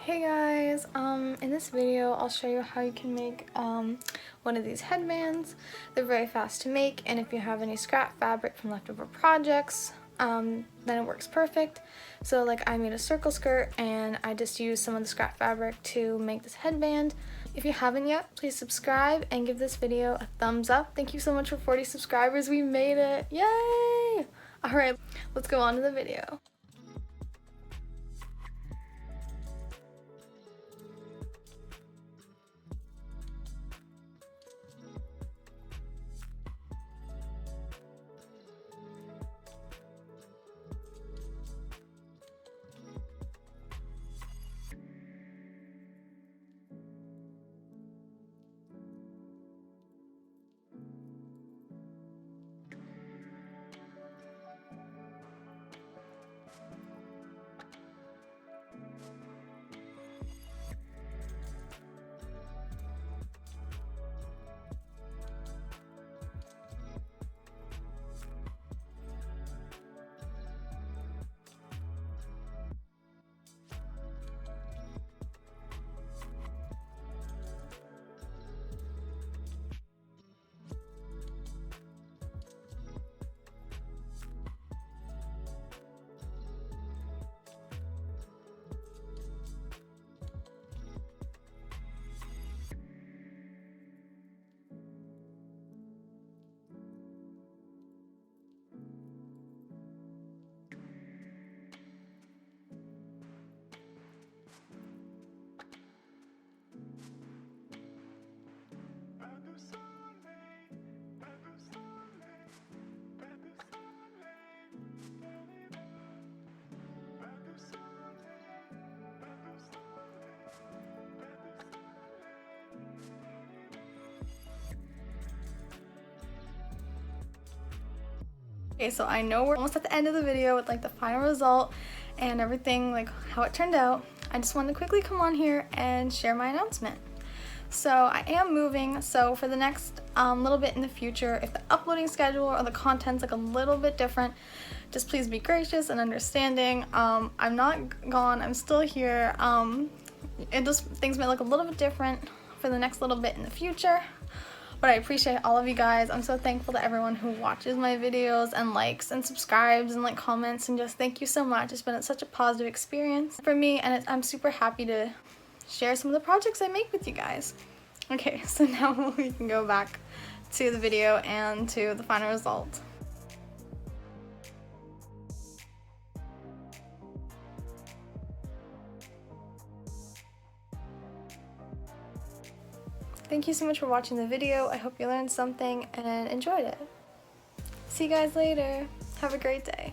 Hey guys, in this video I'll show you how you can make one of these headbands. They're very fast to make, and if you have any scrap fabric from leftover projects, then it works perfect. So like I made a circle skirt and I just used some of the scrap fabric to make this headband. If you haven't yet, please subscribe and give this video a thumbs up. Thank you so much for 40 subscribers, we made it, yay! Alright, let's go on to the video. Okay, so I know we're almost at the end of the video with like the final result and everything, like how it turned out. I just wanted to quickly come on here and share my announcement. So I am moving, so for the next little bit in the future, if the uploading schedule or the content's like a little bit different, just please be gracious and understanding. I'm not gone, I'm still here. Things might look a little bit different for the next little bit in the future. But I appreciate all of you guys. I'm so thankful to everyone who watches my videos and likes and subscribes and like comments, and just thank you so much. It's been such a positive experience for me, and I'm super happy to share some of the projects I make with you guys. Okay, so now we can go back to the video and to the final result. Thank you so much for watching the video. I hope you learned something and enjoyed it. See you guys later. Have a great day.